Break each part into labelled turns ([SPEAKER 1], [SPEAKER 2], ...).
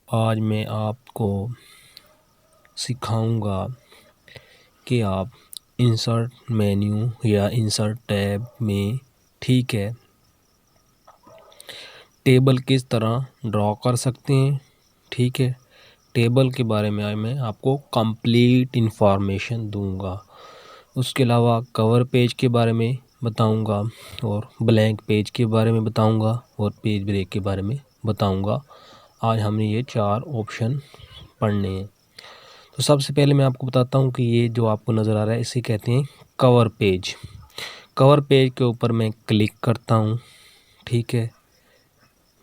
[SPEAKER 1] आज मैं आपको सिखाऊंगा कि आप इंसर्ट मेन्यू या इंसर्ट टैब में टेबल किस तरह ड्रॉ कर सकते हैं। टेबल के बारे में आज मैं आपको कंप्लीट इन्फॉर्मेशन दूंगा। उसके अलावा कवर पेज के बारे में बताऊंगा और ब्लैंक पेज के बारे में बताऊंगा और पेज ब्रेक के बारे में बताऊंगा। आज हमने ये 4 ऑप्शन पढ़ने हैं। तो सबसे पहले मैं आपको बताता हूँ कि ये जो आपको नज़र आ रहा है इसे कहते हैं कवर पेज। कवर पेज के ऊपर मैं क्लिक करता हूँ।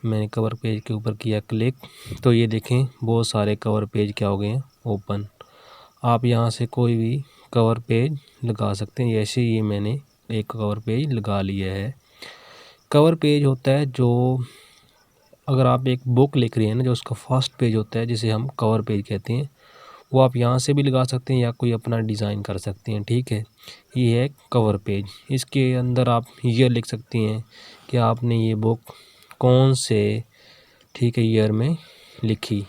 [SPEAKER 1] मैंने कवर पेज के ऊपर किया क्लिक, तो ये देखें बहुत सारे कवर पेज क्या हो गए हैं, ओपन। आप यहाँ से कोई भी कवर पेज लगा सकते हैं। जैसे ये मैंने एक कवर पेज लगा लिया है। कवर पेज होता है जो अगर आप एक बुक लिख रहे हैं ना, जो उसका फर्स्ट पेज होता है जिसे हम कवर पेज कहते हैं, वो आप यहाँ से भी लगा सकते हैं या कोई अपना डिज़ाइन कर सकते हैं। ये है कवर पेज। इसके अंदर आप ये लिख सकते हैं कि आपने ये बुक कौन से ईयर में लिखी।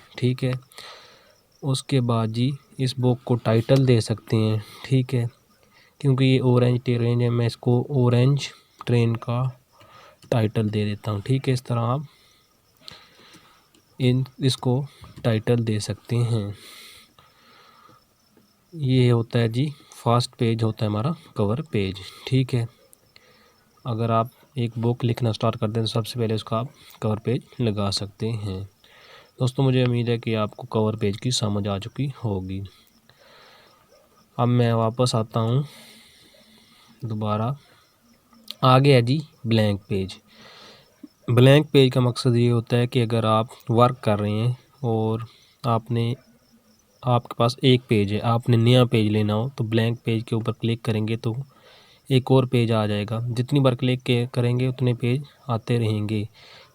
[SPEAKER 1] उसके बाद जी इस बुक को टाइटल दे सकते हैं। क्योंकि ये ऑरेंज ट्रेन है, मैं इसको ऑरेंज ट्रेन का टाइटल दे देता हूँ। इस तरह आप इसको टाइटल दे सकते हैं। ये होता है जी फर्स्ट पेज होता है हमारा कवर पेज। अगर आप एक बुक लिखना स्टार्ट करते हैं तो सबसे पहले उसका आप कवर पेज लगा सकते हैं। दोस्तों मुझे उम्मीद है कि आपको कवर पेज की समझ आ चुकी होगी। अब मैं वापस आता हूँ दोबारा। आगे है जी ब्लैंक पेज। ब्लैंक पेज का मकसद ये होता है कि अगर आप वर्क कर रहे हैं और आपके पास एक पेज है, आपने नया पेज लेना हो तो ब्लैंक पेज के ऊपर क्लिक करेंगे तो एक और पेज आ जाएगा। जितनी बार क्लिक करेंगे उतने पेज आते रहेंगे।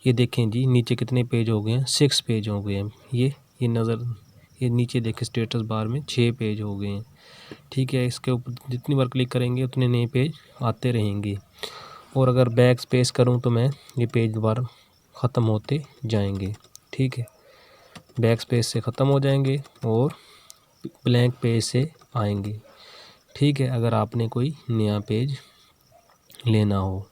[SPEAKER 1] ये देखें जी नीचे कितने पेज हो गए हैं, 6 पेज हो गए हैं। ये नीचे देखें स्टेटस बार में 6 पेज हो गए हैं। इसके ऊपर जितनी बार क्लिक करेंगे उतने नए पेज आते रहेंगे। और अगर बैक स्पेस करूं तो मैं ये पेज दोबारा ख़त्म होते जाएंगे। बैक स्पेस से ख़त्म हो जाएंगे और ब्लैंक पेज से आएंगे। अगर आपने कोई नया पेज लेना हो,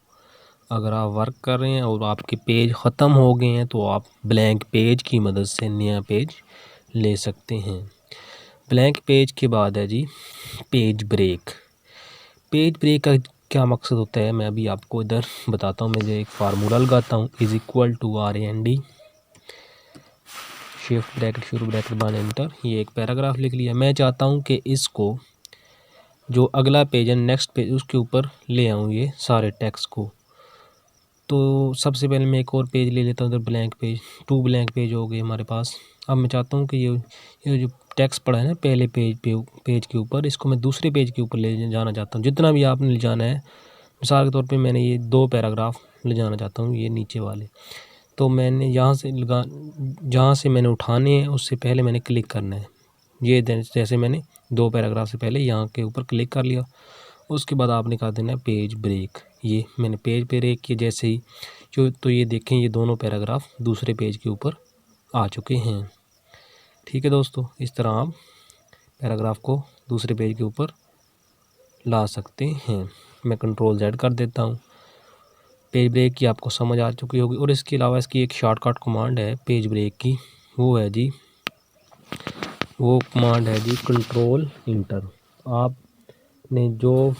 [SPEAKER 1] अगर आप वर्क कर रहे हैं और आपके पेज ख़त्म हो गए हैं तो आप ब्लैंक पेज की मदद से नया पेज ले सकते हैं। ब्लैंक पेज के बाद है जी पेज ब्रेक। पेज ब्रेक का क्या मकसद होता है मैं अभी आपको इधर बताता हूँ। मैं एक फार्मूला लगाता हूँ =RAND शिफ्ट ब्रैकेट शुरू ब्रैकेट बाद एंटर। ये एक पैराग्राफ लिख लिया। मैं चाहता हूँ कि इसको जो अगला पेज है नेक्स्ट पेज उसके ऊपर ले आऊँ ये सारे टेक्स्ट को। तो सबसे पहले मैं एक और पेज ले लेता हूँ इधर ब्लैंक पेज। 2 ब्लैंक पेज हो गए हमारे पास। अब मैं चाहता हूँ कि ये जो टेक्स्ट पड़ा है ना पहले पेज के ऊपर, इसको मैं दूसरे पेज के ऊपर ले जाना चाहता हूँ। जितना भी आपने ले जाना है, मिसाल के तौर पे मैंने ये 2 पैराग्राफ ले जाना चाहता हूँ ये नीचे वाले। तो मैंने जहाँ से मैंने उठाने हैं उससे पहले मैंने क्लिक करना है। ये जैसे मैंने 2 पैराग्राफ से पहले यहाँ के ऊपर क्लिक कर लिया। उसके बाद आपने कर देना है पेज ब्रेक। ये मैंने पेज ब्रेक किया जैसे ही तो ये देखें ये दोनों पैराग्राफ दूसरे पेज के ऊपर आ चुके हैं। दोस्तों इस तरह आप पैराग्राफ को दूसरे पेज के ऊपर ला सकते हैं। मैं Ctrl+Z कर देता हूँ। पेज ब्रेक की आपको समझ आ चुकी होगी। और इसके अलावा इसकी एक शॉर्टकट कमांड है पेज ब्रेक की, वो कमांड है जी Ctrl+Enter। आपने जो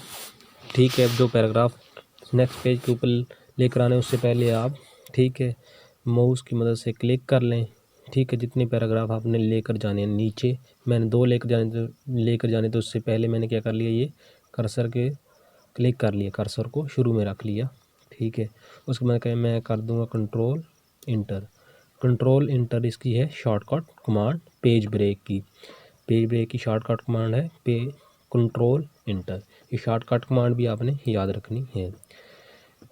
[SPEAKER 1] जो पैराग्राफ नेक्स्ट पेज के ऊपर लेकर आने उससे पहले आप माउस की मदद से क्लिक कर लें। जितने पैराग्राफ आपने लेकर जाने हैं नीचे, मैंने 2 लेकर जाने तो उससे पहले मैंने क्या कर लिया, ये कर्सर के क्लिक कर लिया, कर्सर को शुरू में रख लिया। उसके बाद मैं कर दूंगा कंट्रोल इंटर इसकी है शॉर्टकट कमांड पेज ब्रेक की। पेज ब्रेक की शॉर्टकट कमांड है Ctrl+Enter। ये शॉर्टकट कमांड भी आपने याद रखनी है।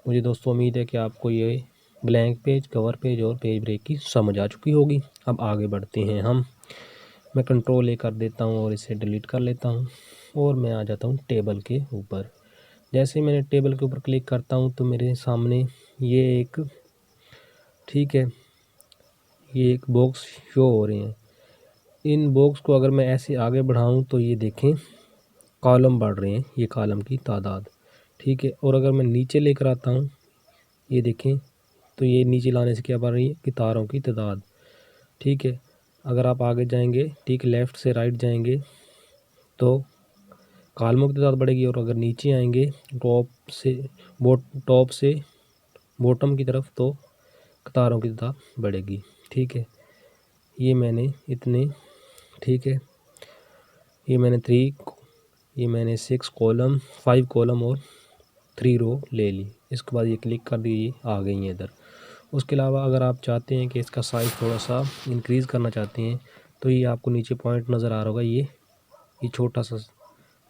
[SPEAKER 1] मुझे दोस्तों उम्मीद है कि आपको ये ब्लैंक पेज, कवर पेज और पेज ब्रेक की समझ आ चुकी होगी। अब आगे बढ़ते हैं मैं Ctrl+A कर देता हूँ और इसे डिलीट कर लेता हूँ और मैं आ जाता हूँ टेबल के ऊपर। जैसे मैंने टेबल के ऊपर क्लिक करता हूँ तो मेरे सामने ये एक ये एक बॉक्स शो हो रहे हैं। इन बॉक्स को अगर मैं ऐसे आगे बढ़ाऊं तो ये देखें कॉलम बढ़ रहे हैं, ये कॉलम की तादाद, ठीक है। और अगर मैं नीचे लेकर आता हूँ, ये देखें तो ये नीचे लाने से क्या बढ़ रही है कि तारों की तादाद, ठीक है। अगर आप आगे जाएंगे, ठीक लेफ़्ट से राइट जाएंगे तो कॉलमों की तादाद बढ़ेगी, और अगर नीचे आएंगे टॉप से बॉटम की तरफ तो तारों की तादाद बढ़ेगी, ठीक है। ये मैंने इतने, ठीक है, ये मैंने 6 कॉलम 5 कॉलम और 3 रो ले ली। इसके बाद ये क्लिक कर दिए, आ गई हैं इधर। उसके अलावा अगर आप चाहते हैं कि इसका साइज़ थोड़ा सा इंक्रीज़ करना चाहते हैं तो ये आपको नीचे पॉइंट नज़र आ रहा होगा, ये छोटा सा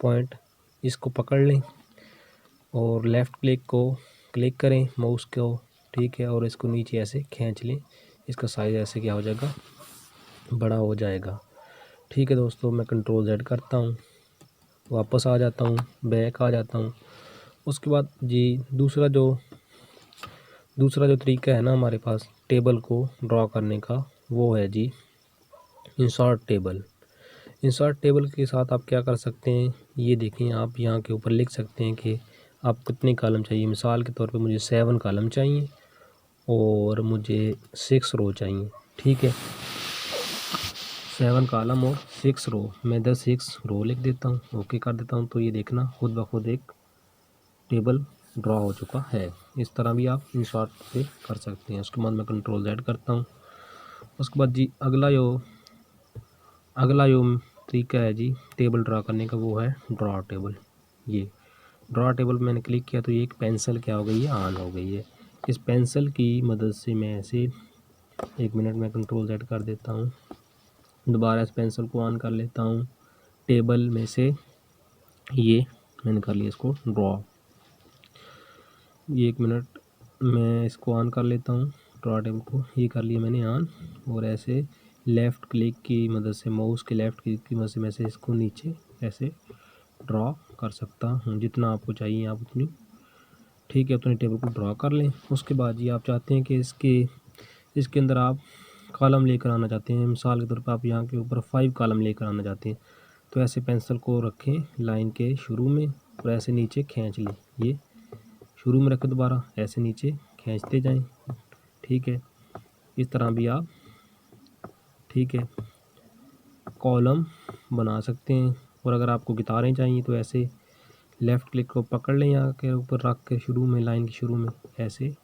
[SPEAKER 1] पॉइंट, इसको पकड़ लें और लेफ़्ट क्लिक को क्लिक करें माउस को, ठीक है, और इसको नीचे ऐसे खींच लें। इसका साइज़ ऐसे क्या हो जाएगा, बड़ा हो जाएगा, ठीक है दोस्तों। मैं कंट्रोल Z करता हूँ, वापस आ जाता हूँ, बैक आ जाता हूँ। उसके बाद जी दूसरा जो तरीका है ना हमारे पास टेबल को ड्रॉ करने का, वो है जी इंसर्ट टेबल। इंसर्ट टेबल के साथ आप क्या कर सकते हैं, ये देखें, आप यहाँ के ऊपर लिख सकते हैं कि आप कितने कॉलम चाहिए। मिसाल के तौर पे मुझे 7 कॉलम चाहिए और मुझे 6 रो चाहिए, ठीक है। 7 कॉलम और 6 रो, मैं 6 रो लिख देता हूँ, ओके कर देता हूँ। तो ये देखना खुद ब खुद एक टेबल ड्रॉ हो चुका है। इस तरह भी आप इंसर्ट पे कर सकते हैं। उसके बाद मैं कंट्रोल Z करता हूँ। उसके बाद जी अगला जो तरीका है जी टेबल ड्रा करने का, वो है ड्रॉ टेबल। ये ड्रॉ टेबल मैंने क्लिक किया तो ये एक पेंसिल क्या हो गई है, ऑन हो गई है। इस पेंसिल की मदद से मैं ऐसे 1 मिनट में कंट्रोल Z कर देता हूँ, दोबारा इस पेंसिल को ऑन कर लेता हूँ। टेबल में से ये मैंने कर लिया इसको ड्रॉ। ये 1 मिनट मैं इसको ऑन कर लेता हूँ, ड्रॉ टेबल को, ये कर लिया मैंने ऑन। और ऐसे लेफ़्ट क्लिक की मदद से, माउस के लेफ़्ट क्लिक की मदद से मैं इसको नीचे ऐसे ड्रॉ कर सकता हूँ। जितना आपको चाहिए आप उतनी, ठीक है, अपने टेबल को ड्रॉ कर लें। उसके बाद ये आप चाहते हैं कि इसके अंदर आप कॉलम लेकर आना चाहते हैं, मिसाल के तौर पर आप यहाँ के ऊपर 5 कॉलम लेकर आना चाहते हैं, तो ऐसे पेंसिल को रखें लाइन के शुरू में और ऐसे नीचे खींच लें। ये शुरू में रखें, दोबारा ऐसे नीचे खींचते जाएं, ठीक है। इस तरह भी आप, ठीक है, कॉलम बना सकते हैं। और अगर आपको गिटारें चाहिए तो ऐसे लेफ़्ट क्लिक को पकड़ लें, यहाँ के ऊपर रख के शुरू में, लाइन के शुरू में ऐसे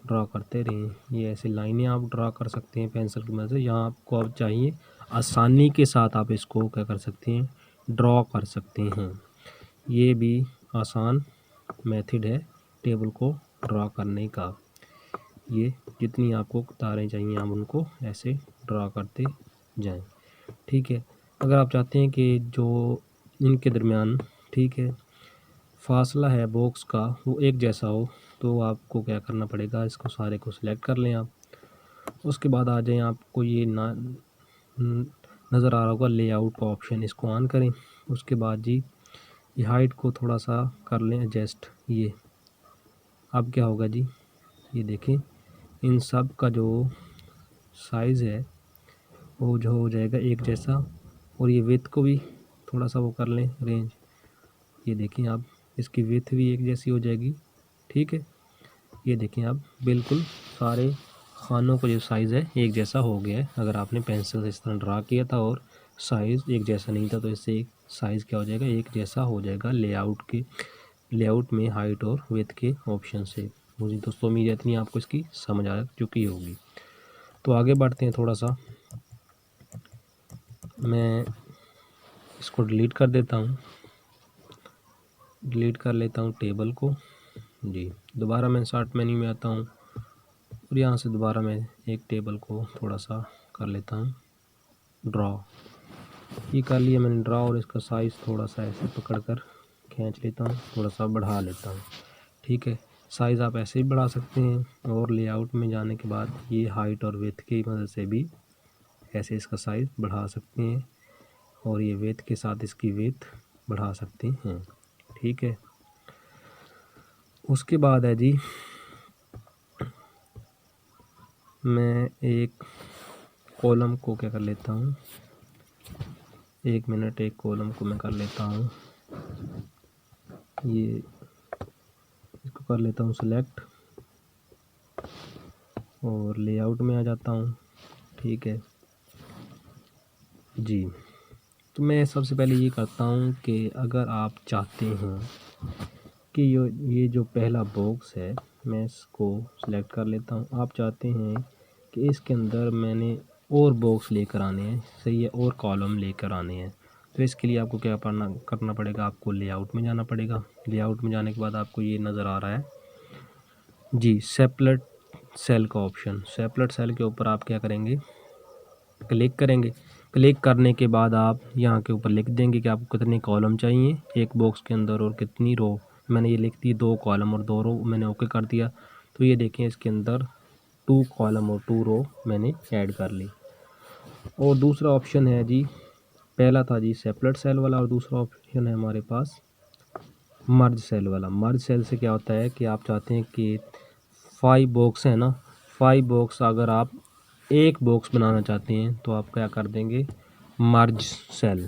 [SPEAKER 1] ड्रॉ करते रहें। ये ऐसे लाइनें आप ड्रॉ कर सकते हैं पेंसिल की मदद से। यहाँ आपको अब चाहिए आसानी के साथ आप इसको क्या कर सकते हैं, ड्रॉ कर सकते हैं। ये भी आसान मेथड है टेबल को ड्रॉ करने का। ये जितनी आपको तारें चाहिए आप उनको ऐसे ड्रॉ करते जाएं, ठीक है। अगर आप चाहते हैं कि जो इनके दरमियान, ठीक है, फासला है बॉक्स का वो एक जैसा हो, तो आपको क्या करना पड़ेगा, इसको सारे को सिलेक्ट कर लें आप। उसके बाद आ जाएं, आपको ये नज़र आ रहा होगा लेआउट का ऑप्शन, इसको ऑन करें। उसके बाद जी ये हाइट को थोड़ा सा कर लें एडजस्ट। ये अब क्या होगा जी, ये देखें इन सब का जो साइज़ है वो जो हो जाएगा एक जैसा। और ये विड्थ को भी थोड़ा सा वो कर लें रेंज, ये देखें आप इसकी विड्थ भी एक जैसी हो जाएगी, ठीक है। ये देखें आप बिल्कुल सारे खानों का जो साइज़ है एक जैसा हो गया है। अगर आपने पेंसिल से इस तरह ड्रा किया था और साइज़ एक जैसा नहीं था, तो इससे एक साइज़ क्या हो जाएगा, एक जैसा हो जाएगा लेआउट में हाइट और विड्थ के ऑप्शन से। मुझे दोस्तों उम्मीद है इतनी आपको इसकी समझ आ चुकी होगी। तो आगे बढ़ते हैं, थोड़ा सा मैं इसको डिलीट कर देता हूँ, डिलीट कर लेता हूँ टेबल को जी। दोबारा मैं इंसर्ट मेन्यू में आता हूँ और यहाँ से दोबारा मैं एक टेबल को थोड़ा सा कर लेता हूँ ड्रॉ। ये कर लिया मैंने ड्रॉ, और इसका साइज़ थोड़ा सा ऐसे पकड़ कर खींच लेता हूँ, थोड़ा सा बढ़ा लेता हूँ, ठीक है। साइज़ आप ऐसे ही बढ़ा सकते हैं, और लेआउट में जाने के बाद ये हाइट और विड्थ की मदद से भी ऐसे इसका साइज़ बढ़ा सकते हैं, और ये विड्थ के साथ इसकी विड्थ बढ़ा सकते हैं, ठीक है। उसके बाद है जी मैं एक कॉलम को क्या कर लेता हूँ, 1 मिनट, एक कॉलम को मैं कर लेता हूँ, ये इसको कर लेता हूँ सिलेक्ट और लेआउट में आ जाता हूँ। ठीक है जी। तो मैं सबसे पहले ये करता हूँ कि अगर आप चाहते हैं कि ये जो पहला बॉक्स है मैं इसको सिलेक्ट कर लेता हूँ। आप चाहते हैं कि इसके अंदर मैंने और बॉक्स लेकर आने हैं, सही है, और कॉलम लेकर आने हैं। तो इसके लिए आपको क्या करना पड़ेगा, आपको लेआउट में जाना पड़ेगा। लेआउट में जाने के बाद आपको ये नज़र आ रहा है जी सेपरेट सेल का ऑप्शन। सेपरेट सेल के ऊपर आप क्या करेंगे, क्लिक करेंगे। क्लिक करने के बाद आप यहाँ के ऊपर लिख देंगे कि आपको कितने कॉलम चाहिए एक बॉक्स के अंदर और कितनी रो। मैंने ये लिख दी 2 कॉलम और 2 रो, मैंने ओके कर दिया। तो ये देखें इसके अंदर 2 कॉलम और 2 रो मैंने ऐड कर ली। और दूसरा ऑप्शन है जी, पहला था जी सेपरेट सेल वाला और दूसरा ऑप्शन है हमारे पास मर्ज सेल वाला। मर्ज सेल से क्या होता है कि आप चाहते हैं कि 5 बॉक्स है ना, 5 बॉक्स अगर आप एक बॉक्स बनाना चाहते हैं तो आप क्या कर देंगे, मर्ज सेल।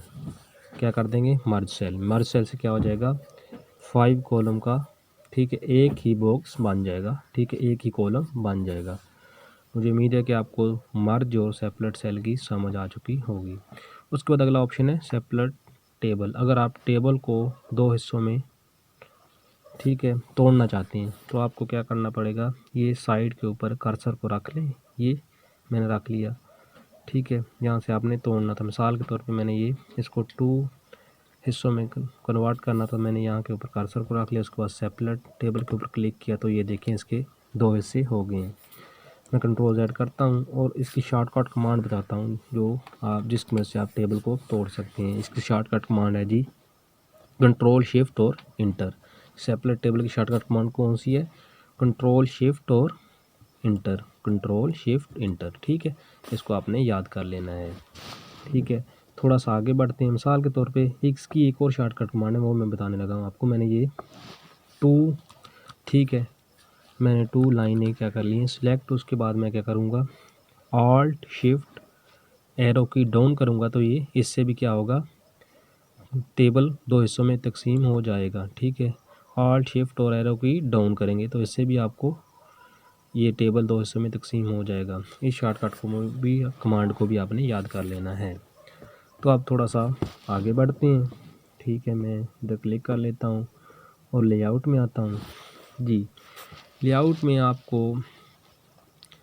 [SPEAKER 1] क्या कर देंगे, मर्ज सेल। मर्ज सेल से क्या हो जाएगा, 5 कॉलम का, ठीक है, एक ही बॉक्स बन जाएगा। ठीक है, एक ही कॉलम बन जाएगा। मुझे उम्मीद है कि आपको मर्ज और सेपरेट सेल की समझ आ चुकी होगी। उसके बाद अगला ऑप्शन है सेपरेट टेबल। अगर आप टेबल को 2 हिस्सों में, ठीक है, तोड़ना चाहते हैं तो आपको क्या करना पड़ेगा, ये साइड के ऊपर कर्सर को रख लें। ये मैंने रख लिया। ठीक है, यहाँ से आपने तोड़ना था। मिसाल के तौर पे मैंने ये इसको 2 हिस्सों में कन्वर्ट करना था, मैंने यहाँ के ऊपर कर्सर को रख लिया। उसके बाद सेपरेट टेबल के ऊपर क्लिक किया तो ये देखें इसके 2 हिस्से हो गए हैं। मैं कंट्रोल Z करता हूँ और इसकी शॉर्टकट कमांड बताता हूँ जो आप जिसकी मदद से आप टेबल को तोड़ सकते हैं। इसकी शॉर्टकट कमांड है जी कंट्रोल शिफ्ट और इंटर। सेपरेट टेबल की शॉर्टकट कमांड कौन सी है, कंट्रोल शिफ्ट और इंटर, कंट्रोल शिफ्ट इंटर। ठीक है, इसको आपने याद कर लेना है। ठीक है, थोड़ा सा आगे बढ़ते हैं। मिसाल के तौर पे इसकी एक और शॉर्टकट कमांड है, वो मैं बताने लगा हूँ आपको। मैंने ये 2, ठीक है, मैंने 2 लाइनें क्या कर ली हैं सिलेक्ट। उसके बाद मैं क्या करूँगा, ऑल्ट शिफ्ट एरो की डाउन करूँगा तो ये इससे भी क्या होगा, टेबल 2 हिस्सों में तकसीम हो जाएगा। ठीक है, ऑल्ट शिफ्ट और एरो की डाउन करेंगे तो इससे भी आपको ये टेबल 2 हिस्सों में तकसीम हो जाएगा। इस शॉर्टकट को भी, कमांड को भी आपने याद कर लेना है। तो आप थोड़ा सा आगे बढ़ते हैं। ठीक है, मैं इधर क्लिक कर लेता हूँ और लेआउट में आता हूँ जी। लेआउट में आपको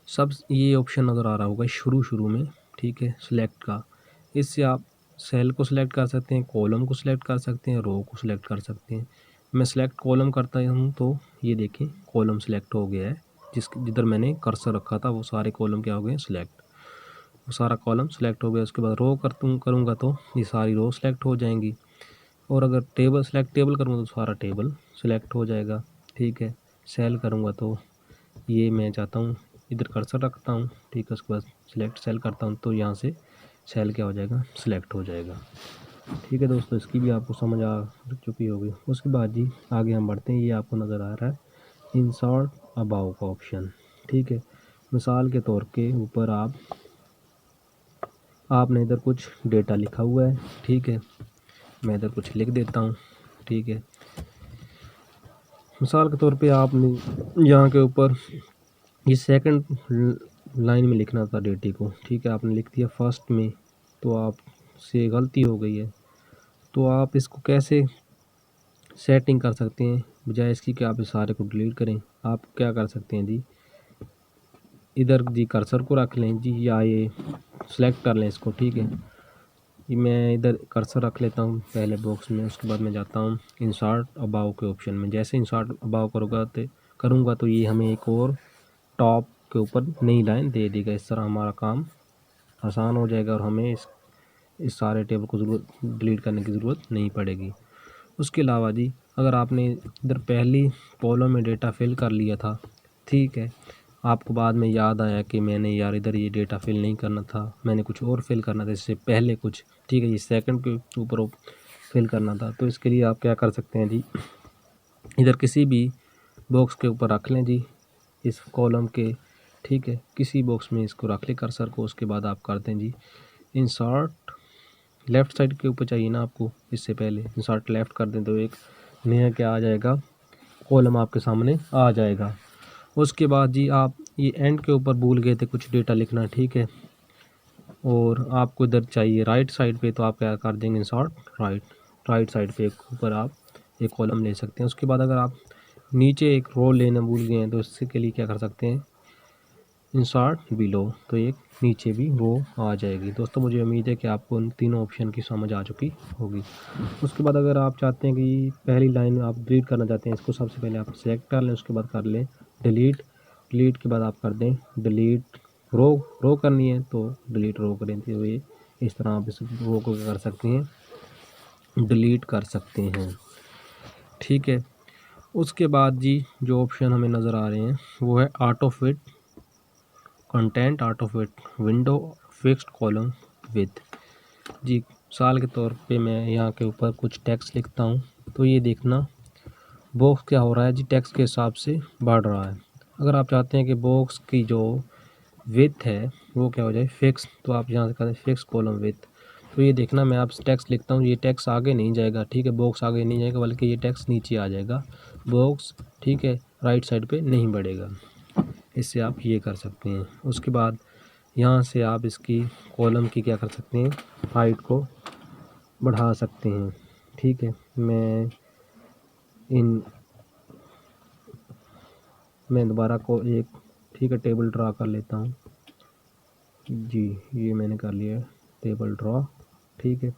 [SPEAKER 1] सब ये ऑप्शन नज़र आ रहा होगा शुरू में, ठीक है, सिलेक्ट का। इससे आप सेल को सिलेक्ट कर सकते हैं, कॉलम को सिलेक्ट कर सकते हैं, रो को सिलेक्ट कर सकते हैं। मैं सिलेक्ट कॉलम करता हूँ तो ये देखें कॉलम सिलेक्ट हो गया है। जिधर मैंने कर्सर रखा था वो सारे कॉलम क्या हो गए सिलेक्ट, वो सारा कॉलम सिलेक्ट हो गया। उसके बाद रो करूँगा तो ये सारी रो सिलेक्ट हो जाएंगी। और अगर टेबल करूँगा तो सारा टेबल सिलेक्ट हो जाएगा। ठीक है, सेल करूँगा तो ये मैं चाहता हूँ इधर कर्सर रखता हूँ। ठीक है, उसके बाद सिलेक्ट सेल करता हूँ तो यहाँ से सेल क्या हो जाएगा, सिलेक्ट हो जाएगा। ठीक है दोस्तों, इसकी भी आपको समझ आ चुकी होगी। उसके बाद जी आगे हम बढ़ते हैं। ये आपको नज़र आ रहा है इंसर्ट अबाव का ऑप्शन। ठीक है, मिसाल के तौर के ऊपर आपने इधर कुछ डेटा लिखा हुआ है। ठीक है, मैं इधर कुछ लिख देता हूँ। ठीक है, मिसाल के तौर पे आपने यहाँ के ऊपर ये सेकंड लाइन में लिखना था डेटे को। ठीक है, आपने लिख दिया फर्स्ट में तो आपसे गलती हो गई है। तो आप इसको कैसे सेटिंग कर सकते हैं, बजाय इसकी कि आप इस सारे को डिलीट करें, आप क्या कर सकते हैं जी, इधर जी कर्सर को रख लें जी, या ये सेलेक्ट कर लें इसको। ठीक है, ये मैं इधर कर्सर रख लेता हूँ पहले बॉक्स में। उसके बाद मैं जाता हूँ इंसर्ट अबाव के ऑप्शन में। जैसे इंसर्ट अबाव करूँगा तो ये हमें एक और टॉप के ऊपर नई लाइन दे देगा। इस तरह हमारा काम आसान हो जाएगा और हमें इस सारे टेबल को डिलीट करने की ज़रूरत नहीं पड़ेगी। उसके अलावा जी अगर आपने इधर पहली कॉलम में डेटा फिल कर लिया था, ठीक है, आपको बाद में याद आया कि मैंने यार इधर ये डेटा फिल नहीं करना था, मैंने कुछ और फिल करना था इससे पहले कुछ, ठीक है, ये सेकंड के ऊपर फिल करना था, तो इसके लिए आप क्या कर सकते हैं जी, इधर किसी भी बॉक्स के ऊपर रख लें जी इस कॉलम के ठीक है, किसी बॉक्स में इसको रख ले कर्सर को। उसके बाद आप करते हैं जी इंसर्ट, लेफ़्ट साइड के ऊपर चाहिए ना आपको, इससे पहले इंसर्ट लेफ़्ट कर दें तो एक नया क्या आ जाएगा, कॉलम आपके सामने आ जाएगा। उसके बाद जी आप ये एंड के ऊपर भूल गए थे कुछ डेटा लिखना, ठीक है, और आपको इधर चाहिए राइट साइड पे, तो आप क्या कर देंगे इंसर्ट राइट साइड पे ऊपर आप एक कॉलम ले सकते हैं। उसके बाद अगर आप नीचे एक रो लेना भूल गए हैं तो इससे के लिए क्या कर सकते हैं, इंसर्ट बिलो, तो एक नीचे भी रो आ जाएगी। दोस्तों मुझे उम्मीद है कि आपको उन तीनों ऑप्शन की समझ आ चुकी होगी। उसके बाद अगर आप चाहते हैं कि पहली लाइन आप डिलीट करना चाहते हैं, इसको सबसे पहले आप सेलेक्ट कर लें, उसके बाद कर लें डिलीट के बाद आप कर दें डिलीट रो करनी है तो डिलीट रो करें, तो ये इस तरह आप इस रो को क्या कर सकते हैं, डिलीट कर सकते हैं, ठीक है। उसके बाद जी जो ऑप्शन हमें नज़र आ रहे हैं वो है auto fit content, auto fit window, fixed column with. जी साल के तौर पे मैं यहाँ के ऊपर कुछ टेक्स्ट लिखता हूँ, तो ये देखना बॉक्स क्या हो रहा है जी, टेक्स्ट के हिसाब से बढ़ रहा है। अगर आप चाहते हैं कि बॉक्स की जो विथ है वो क्या हो जाए फिक्स, तो आप यहाँ से करें फिक्स कॉलम विथ। तो ये देखना मैं आप टेक्स्ट लिखता हूँ, ये टेक्स्ट आगे नहीं जाएगा, ठीक है, बॉक्स आगे नहीं जाएगा बल्कि ये टेक्स्ट नीचे आ जाएगा, बॉक्स ठीक है राइट साइड पे नहीं बढ़ेगा। इससे आप ये कर सकते हैं। उसके बाद यहाँ से आप इसकी कॉलम की क्या कर सकते हैं, हाइट को बढ़ा सकते हैं, ठीक है। मैं दोबारा को एक ठीक है टेबल ड्रा कर लेता हूँ जी, ये मैंने कर लिया टेबल ड्रा, ठीक है।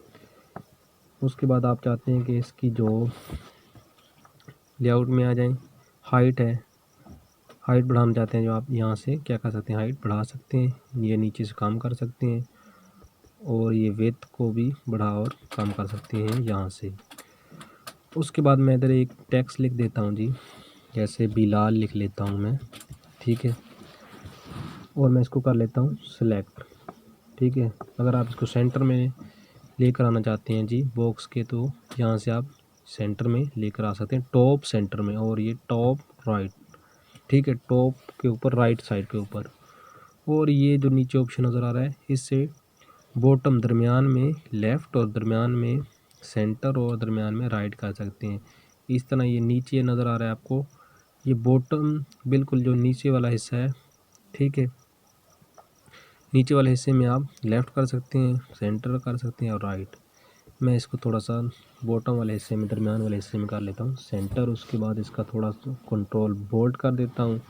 [SPEAKER 1] उसके बाद आप चाहते हैं कि इसकी जो लेआउट में आ जाए, हाइट है, हाइट बढ़ाना चाहते हैं जो आप यहाँ से क्या कर सकते हैं, हाइट बढ़ा सकते हैं, ये नीचे से काम कर सकते हैं, और ये विड्थ को भी बढ़ा और कम कर सकते हैं यहाँ से। उसके बाद मैं इधर एक टेक्स्ट लिख देता हूँ जी, जैसे बिलाल लिख लेता हूँ मैं, ठीक है, और मैं इसको कर लेता हूँ सेलेक्ट, ठीक है। अगर आप इसको सेंटर में लेकर आना चाहते हैं जी बॉक्स के, तो यहाँ से आप सेंटर में लेकर आ सकते हैं, टॉप सेंटर में, और ये टॉप राइट, ठीक है, टॉप के ऊपर राइट साइड के ऊपर। और ये जो नीचे ऑप्शन नज़र आ रहा है इससे बॉटम दरमियान में लेफ़्ट और दरमियान में सेंटर और दरमियान में राइट कर सकते हैं। इस तरह ये नीचे नज़र आ रहा है आपको, ये बॉटम बिल्कुल जो नीचे वाला हिस्सा है, ठीक है, नीचे वाले हिस्से में आप लेफ़्ट कर सकते हैं, सेंटर कर सकते हैं और राइट। मैं इसको थोड़ा सा बॉटम वाले हिस्से में, दरमियान वाले हिस्से में कर लेता हूँ सेंटर। उसके बाद इसका थोड़ा सा कंट्रोल बोल्ड कर देता हूँ,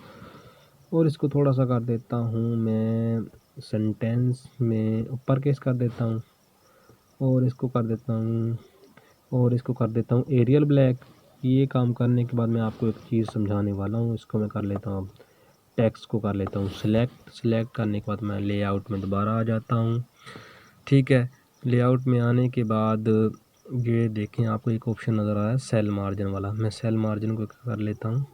[SPEAKER 1] और इसको थोड़ा सा कर देता हूँ मैं सेंटेंस में ऊपर केस कर देता हूँ, और इसको कर देता हूँ, और इसको कर देता हूँ एरियल ब्लैक। ये काम करने के बाद मैं आपको एक चीज़ समझाने वाला हूँ, इसको मैं कर लेता हूँ, अब टेक्स्ट को कर लेता हूँ सेलेक्ट करने के बाद मैं लेआउट में दोबारा आ जाता हूँ, ठीक है। लेआउट में आने के बाद ये देखें आपको एक ऑप्शन नज़र आ रहा है सेल मार्जिन वाला, मैं सेल मार्जिन को कर लेता हूँ,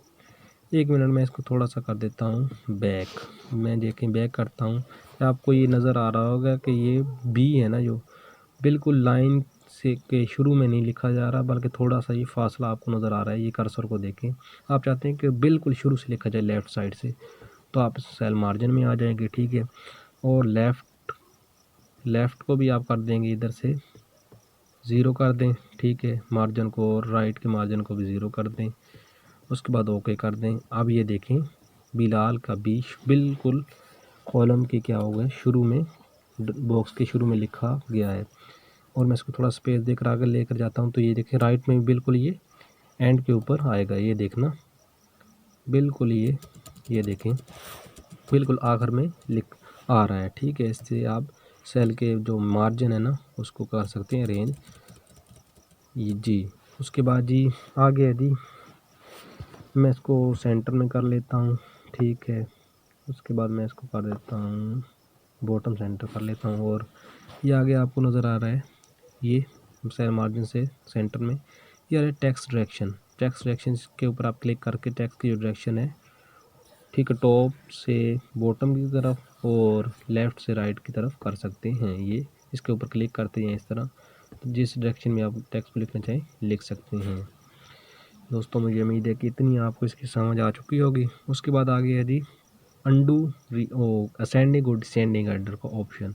[SPEAKER 1] 1 मिनट में इसको थोड़ा सा कर देता हूँ बैक। मैं देखें बैक करता हूँ, आपको ये नज़र आ रहा होगा कि ये बी है ना, जो बिल्कुल लाइन से के शुरू में नहीं लिखा जा रहा बल्कि थोड़ा सा ये फासला आपको नज़र आ रहा है। ये कर्सर को देखें, आप चाहते हैं कि बिल्कुल शुरू से लिखा जाए लेफ़्ट साइड से, तो आप सेल मार्जिन में आ जाएंगे, ठीक है। और लेफ़्ट को भी आप कर देंगे, इधर से 0 कर दें, ठीक है, मार्जिन को, और राइट के मार्जिन को भी 0 कर दें। उसके बाद ओके कर दें। अब ये देखें बिलाल का बी बिल्कुल कॉलम के क्या हो गए शुरू में, बॉक्स के शुरू में लिखा गया है। और मैं इसको थोड़ा स्पेस देकर आगे लेकर जाता हूँ, तो ये देखें राइट में बिल्कुल ये एंड के ऊपर आएगा, ये देखना बिल्कुल ये देखें बिल्कुल आखिर में लिख आ रहा है, ठीक है। इससे आप सेल के जो मार्जिन है ना उसको कर सकते हैं अरेंज जी। उसके बाद जी आगे यदि मैं इसको सेंटर में कर लेता हूँ, ठीक है। उसके बाद मैं इसको कर देता हूँ बॉटम सेंटर कर लेता हूँ, और ये आगे आपको नज़र आ रहा है ये सेल मार्जिन से सेंटर में ये आ रहा है टेक्स्ट डायरेक्शन के ऊपर आप क्लिक करके टेक्स्ट की जो डायरेक्शन है, ठीक है, टॉप से बॉटम की तरफ और लेफ़्ट से राइट की तरफ कर सकते हैं। ये इसके ऊपर क्लिक करते हैं इस तरह, तो जिस डायरेक्शन में आप टेक्स्ट को लिखना चाहें लिख सकते हैं। दोस्तों मुझे उम्मीद है कि इतनी आपको इसकी समझ आ चुकी होगी। उसके बाद आगे है जी अंडू असेंडिंग और डिसेंडिंग आर्डर का ऑप्शन।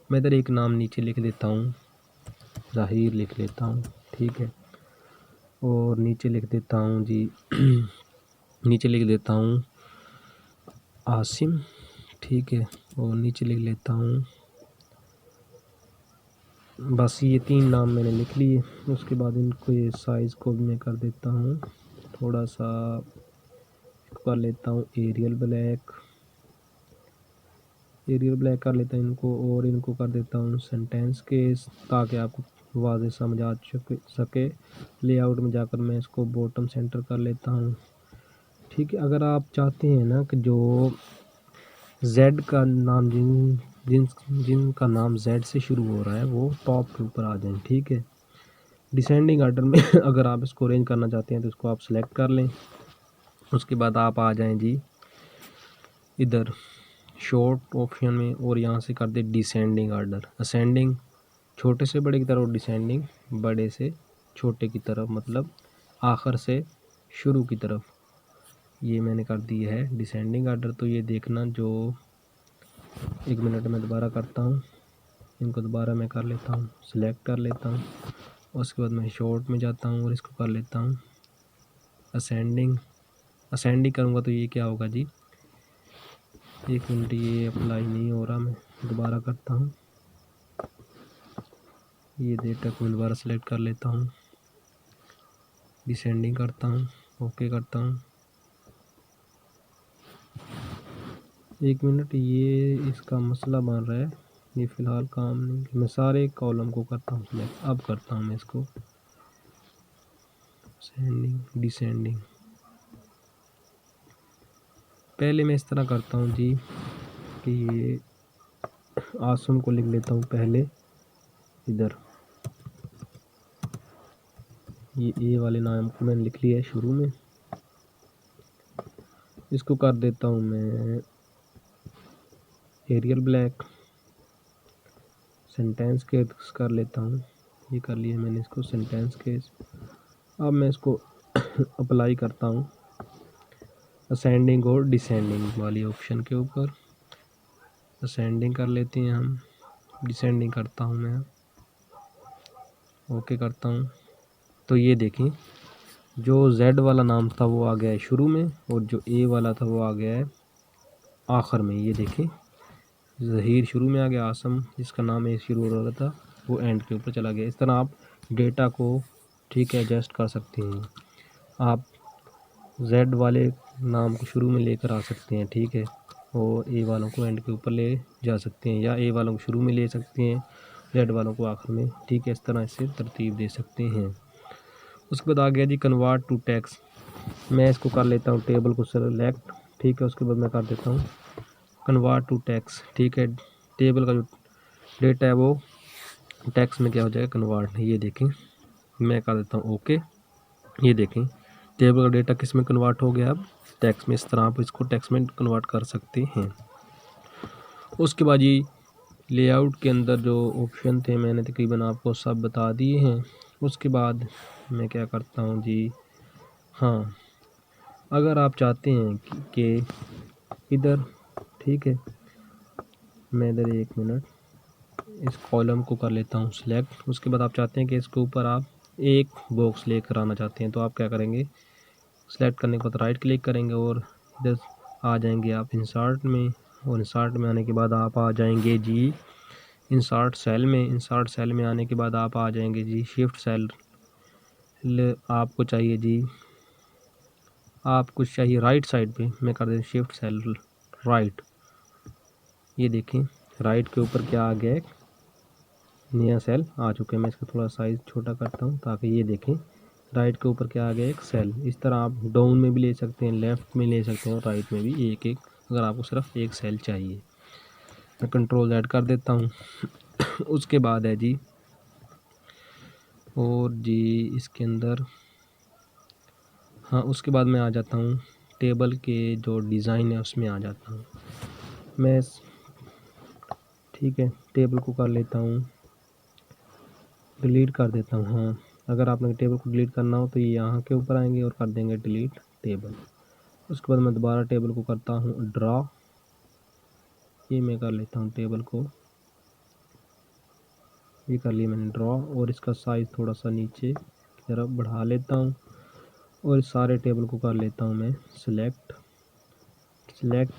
[SPEAKER 1] मैं इधर एक नाम नीचे लिख देता हूँ, ज़ाहिर लिख लेता हूँ, ठीक है। और नीचे लिख देता हूँ जी नीचे लिख देता हूँ आसिम, ठीक है। और नीचे लिख लेता हूँ, बस ये 3 नाम मैंने लिख लिए। उसके बाद इनको ये साइज़ को भी मैं कर देता हूँ थोड़ा सा, कर लेता हूँ एरियल ब्लैक कर लेता हूँ इनको, और इनको कर देता हूँ सेंटेंस केस, ताकि आपको वाज़ेह समझ आ सके। लेआउट में जाकर मैं इसको बॉटम सेंटर कर लेता हूँ, ठीक है। अगर आप चाहते हैं ना कि जो जेड का नाम जिनका नाम जेड से शुरू हो रहा है वो टॉप के ऊपर आ जाए, ठीक है। डिसेंडिंग आर्डर में अगर आप इसको अरेंज करना चाहते हैं तो इसको आप सेलेक्ट कर लें। उसके बाद आप आ जाएं जी इधर शॉर्ट ऑप्शन में, और यहाँ से कर दे डिसेंडिंग आर्डर। असेंडिंग छोटे से बड़े की तरफ और डिसेंडिंग बड़े से छोटे की तरफ, मतलब आखिर से शुरू की तरफ। ये मैंने कर दिया है डिसेंडिंग आर्डर। तो ये देखना, जो 1 मिनट में दोबारा करता हूँ, इनको दोबारा मैं कर लेता हूँ, सिलेक्ट कर लेता हूँ। उसके बाद मैं शॉर्ट में जाता हूँ और इसको कर लेता हूँ असेंडिंग करूँगा तो ये क्या होगा जी, 1 मिनट, ये अप्लाई नहीं हो रहा, मैं दोबारा करता हूँ। ये डेटा को दोबारा सेलेक्ट कर लेता हूँ, डिसेंडिंग करता हूँ, ओके करता हूँ। 1 मिनट, ये इसका मसला बन रहा है, ये फ़िलहाल काम नहीं। मैं सारे कॉलम को करता हूँ सिलेक्ट। अब करता हूँ मैं इसको असेंडिंग डिसेंडिंग। पहले मैं इस तरह करता हूँ जी कि ये आसम को लिख लेता हूँ पहले इधर, ये ए वाले नाम को मैंने लिख लिया है शुरू में। इसको कर देता हूँ मैं एरियल ब्लैक, सेंटेंस केस कर लेता हूँ। ये कर लिया मैंने इसको सेंटेंस केस। अब मैं इसको अप्लाई करता हूँ असेंडिंग और डिसेंडिंग वाली ऑप्शन के ऊपर। असेंडिंग कर लेते हैं हम, डिसेंडिंग करता हूँ मैं, ओके करता हूँ। तो ये देखें, जो जेड वाला नाम था वो आ गया है शुरू में, और जो ए वाला था वो आ गया है आखिर में। ये देखें, ज़हीर शुरू में आ गया, आसम जिसका नाम ए शुरू हो रहा था वो एंड के ऊपर चला गया। इस तरह आप डेटा को, ठीक है, एडजस्ट कर सकते हैं। आप जेड वाले नाम को शुरू में लेकर आ सकते हैं, ठीक है, और ए वालों को एंड के ऊपर ले जा सकते हैं, या ए वालों को शुरू में ले सकते हैं, जेड वालों को आखिर में, ठीक है। इस तरह इसे तरतीब दे सकते हैं। उसके बाद आ गया जी कन्वर्ट टू टेक्स्ट। मैं इसको कर लेता हूँ टेबल को सेलेक्ट, ठीक है। उसके बाद मैं कर देता हूँ कन्वर्ट टू टेक्स्ट, ठीक है। टेबल का जो डेटा है वो टेक्स्ट में क्या हो जाएगा, कन्वर्ट। ये देखें, मैं कर देता हूँ ओके। ये देखें, टेबल का डेटा किस में कन्वर्ट हो गया, अब टेक्स्ट में। इस तरह आप इसको टेक्स्ट में कन्वर्ट कर सकते हैं। उसके बाद ये लेआउट के अंदर जो ऑप्शन थे मैंने तकरीबन आपको सब बता दिए हैं। उसके बाद मैं क्या करता हूँ जी, हाँ, अगर आप चाहते हैं कि इधर, ठीक है, मैं इधर 1 मिनट इस कॉलम को कर लेता हूँ सिलेक्ट। उसके बाद आप चाहते हैं कि इसके ऊपर आप एक बॉक्स लेकर आना चाहते हैं, तो आप क्या करेंगे, सेलेक्ट करने के बाद राइट क्लिक करेंगे और इधर आ जाएंगे आप इंसर्ट में। और इंसर्ट में आने के बाद आप आ जाएंगे जी इंसर्ट सेल में। इंसर्ट सेल में आने के बाद आप आ जाएंगे जी शिफ्ट सेल। आपको चाहिए जी, आपको चाहिए राइट साइड पे, मैं कर दें शिफ्ट सेल राइट। ये देखें, राइट के ऊपर क्या आ गया, एक नया सेल आ चुका है। मैं इसका थोड़ा साइज़ छोटा करता हूँ ताकि ये देखें, राइट के ऊपर क्या आ गया, एक सेल। इस तरह आप डाउन में भी ले सकते हैं, लेफ़्ट में ले सकते हैं, और राइट में भी एक एक, अगर आपको सिर्फ एक सेल चाहिए। मैं कंट्रोल ऐड कर देता हूँ। उसके बाद है जी, और जी इसके अंदर, हाँ, उसके बाद मैं आ जाता हूँ टेबल के जो डिज़ाइन है उसमें आ जाता हूँ मैं, ठीक है। टेबल को कर लेता हूँ, डिलीट कर देता हूँ। हाँ, अगर आपने टेबल को डिलीट करना हो तो ये यहाँ के ऊपर आएंगे और कर देंगे डिलीट टेबल। उसके बाद मैं दोबारा टेबल को करता हूँ ड्रा, ये मैं कर लेता हूँ टेबल को, ये कर लिया मैंने ड्रॉ, और इसका साइज़ थोड़ा सा नीचे की तरफ बढ़ा लेता हूँ और इस सारे टेबल को कर लेता हूँ मैं सिलेक्ट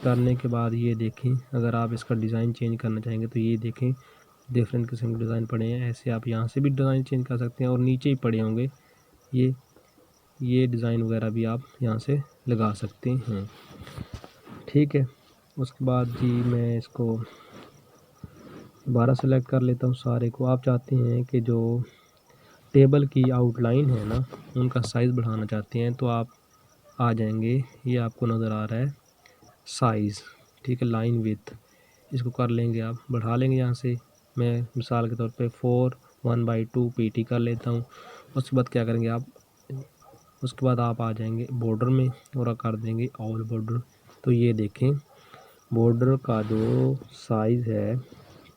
[SPEAKER 1] करने के बाद ये देखें, अगर आप इसका डिज़ाइन चेंज करना चाहेंगे तो ये देखें डिफरेंट किस्म के डिज़ाइन पड़े हैं। ऐसे आप यहाँ से भी डिज़ाइन चेंज कर सकते हैं और नीचे ही पड़े होंगे ये डिज़ाइन वगैरह भी आप यहाँ से लगा सकते हैं। ठीक है, उसके बाद जी मैं इसको दोबारा सेलेक्ट कर लेता हूँ सारे को। आप चाहते हैं कि जो टेबल की आउटलाइन है ना, उनका साइज़ बढ़ाना चाहते हैं तो आप आ जाएंगे, ये आपको नज़र आ रहा है साइज़, ठीक है, लाइन विथ, इसको कर लेंगे आप, बढ़ा लेंगे यहाँ से। मैं मिसाल के तौर पे 4:1/2 pt कर लेता हूँ। उसके बाद क्या करेंगे आप, उसके बाद आप आ जाएंगे बॉर्डर में और कर देंगे ऑल बॉर्डर। तो ये देखें बॉर्डर का जो साइज़ है,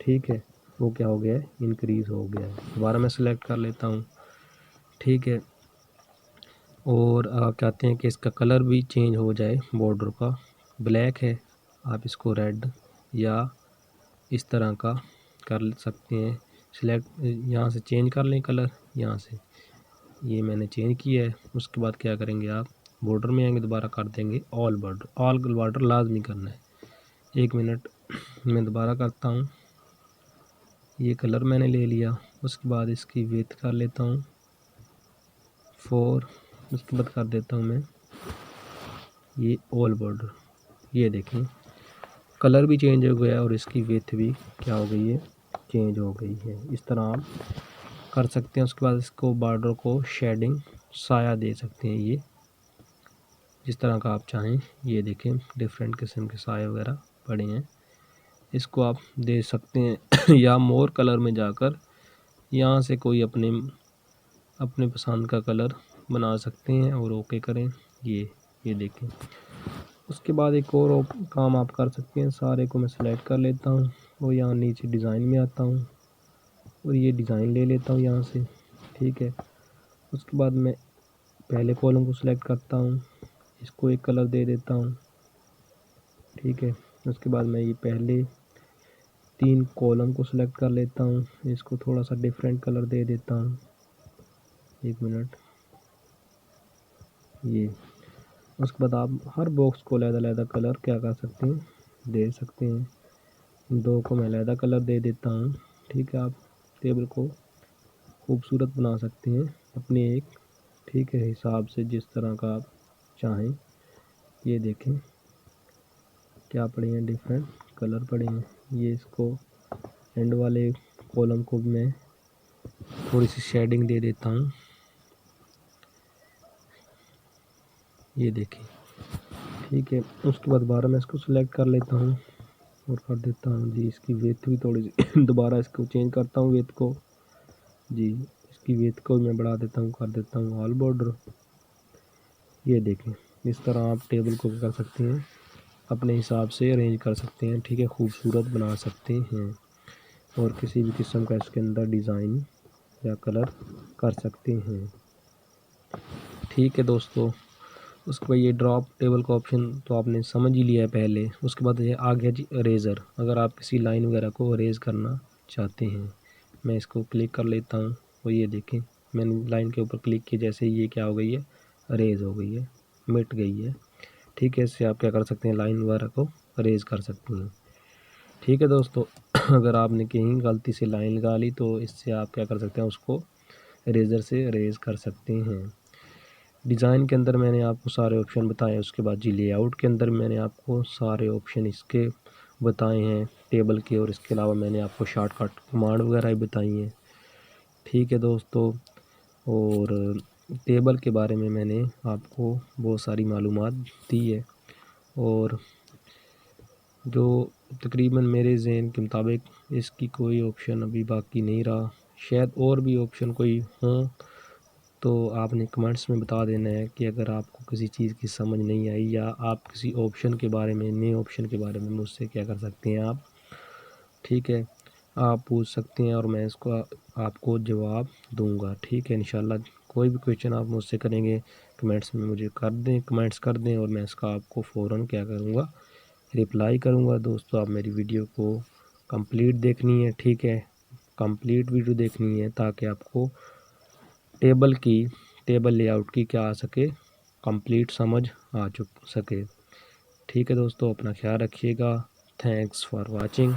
[SPEAKER 1] ठीक है, वो क्या हो गया है, इंक्रीज़ हो गया है। दोबारा मैं सिलेक्ट कर लेता हूँ, ठीक है, और आप चाहते हैं कि इसका कलर भी चेंज हो जाए, बॉर्डर का ब्लैक है, आप इसको रेड या इस तरह का कर सकते हैं। सिलेक्ट यहाँ से चेंज कर लें कलर, यहाँ से ये मैंने चेंज किया है। उसके बाद क्या करेंगे आप, बॉर्डर में आएंगे, दोबारा कर देंगे ऑल बॉर्डर लाजमी करना है। 1 मिनट मैं दोबारा करता हूँ, ये कलर मैंने ले लिया। उसके बाद इसकी विड्थ कर लेता हूँ 4, उसके बाद कर देता हूँ मैं ये ऑल बॉर्डर। ये देखें कलर भी चेंज हो गया और इसकी विड्थ भी क्या हो गई है, चेंज हो गई है। इस तरह आप कर सकते हैं। उसके बाद इसको बॉर्डर को शेडिंग साया दे सकते हैं, ये जिस तरह का आप चाहें। ये देखें डिफरेंट किस्म के साए वगैरह पड़े हैं, इसको आप दे सकते हैं या मोर कलर में जाकर यहाँ से कोई अपने पसंद का कलर बना सकते हैं और ओके करें। ये देखें। उसके बाद एक और काम आप कर सकते हैं, सारे को मैं सेलेक्ट कर लेता हूँ और यहाँ नीचे डिज़ाइन में आता हूँ और ये डिज़ाइन ले लेता हूँ यहाँ से, ठीक है। उसके बाद मैं पहले कॉलम को सिलेक्ट करता हूँ, इसको एक कलर दे देता हूँ, ठीक है। उसके बाद मैं ये पहले 3 कॉलम को सिलेक्ट कर लेता हूँ, इसको थोड़ा सा डिफरेंट कलर दे देता हूँ। 1 मिनट, ये। उसके बाद आप हर बॉक्स को अलग-अलग कलर क्या कर सकते हैं, दे सकते हैं। 2 को मैं अलग कलर दे देता हूँ, ठीक है। आप टेबल को खूबसूरत बना सकते हैं अपने एक, ठीक है, हिसाब से, जिस तरह का आप चाहें। ये देखें क्या पड़े हैं, डिफरेंट कलर पड़े हैं। ये इसको एंड वाले कॉलम को भी मैं थोड़ी सी शेडिंग दे देता हूँ, ये देखें, ठीक है। उसके बाद दोबारा मैं इसको सिलेक्ट कर लेता हूँ और कर देता हूँ जी इसकी विड्थ भी थोड़ी सी दोबारा इसको चेंज करता हूँ विड्थ को जी, इसकी विड्थ को मैं बढ़ा देता हूँ, कर देता हूँ ऑल बॉर्डर। ये देखें इस तरह आप टेबल को कर सकते हैं, अपने हिसाब से अरेंज कर सकते हैं, ठीक है, खूबसूरत बना सकते हैं और किसी भी किस्म का इसके अंदर डिज़ाइन या कलर कर सकते हैं, ठीक है दोस्तों। उसके बाद ये ड्रॉप टेबल का ऑप्शन तो आपने समझ ही लिया है पहले। उसके बाद ये आ गया जी इरेज़र। अगर आप किसी लाइन वगैरह को इरेज़ करना चाहते हैं, मैं इसको क्लिक कर लेता हूँ और ये देखें मैंने लाइन के ऊपर क्लिक किया, जैसे ये क्या हो गई है, इरेज़ हो गई है, मिट गई है, ठीक है। इससे आप क्या कर सकते हैं, लाइन वगैरह को इरेज़ कर सकते हैं, ठीक है दोस्तों। अगर आपने कहीं गलती से लाइन लगा ली तो इससे आप क्या कर सकते हैं, उसको इरेज़र से इरेज़ कर सकते हैं। डिज़ाइन के अंदर मैंने आपको सारे ऑप्शन बताए। उसके बाद जी लेआउट के अंदर मैंने आपको सारे ऑप्शन इसके बताए हैं टेबल के, और इसके अलावा मैंने आपको शॉर्टकट कमांड वगैरह भी बताई हैं, ठीक है दोस्तों। और टेबल के बारे में मैंने आपको बहुत सारी मालूमात दी है, और जो तकरीबन मेरे ज़हन के मुताबिक इसकी कोई ऑप्शन अभी बाकी नहीं रहा। शायद और भी ऑप्शन कोई हों तो आपने कमेंट्स में बता देना है कि अगर आपको किसी चीज़ की समझ नहीं आई या आप किसी ऑप्शन के बारे में, नए ऑप्शन के बारे में मुझसे क्या कर सकते हैं आप, ठीक है, आप पूछ सकते हैं और मैं इसको आपको जवाब दूंगा, ठीक है इंशाल्लाह। कोई भी क्वेश्चन आप मुझसे करेंगे कमेंट्स में मुझे कर दें, कमेंट्स कर दें और मैं इसका आपको फ़ौरन क्या करूँगा, रिप्लाई करूँगा। दोस्तों आप मेरी वीडियो को कंप्लीट देखनी है, ठीक है, कंप्लीट वीडियो देखनी है ताकि आपको टेबल लेआउट की क्या आ सके, कंप्लीट समझ आ सके। ठीक है दोस्तों, अपना ख्याल रखिएगा। Thanks for watching.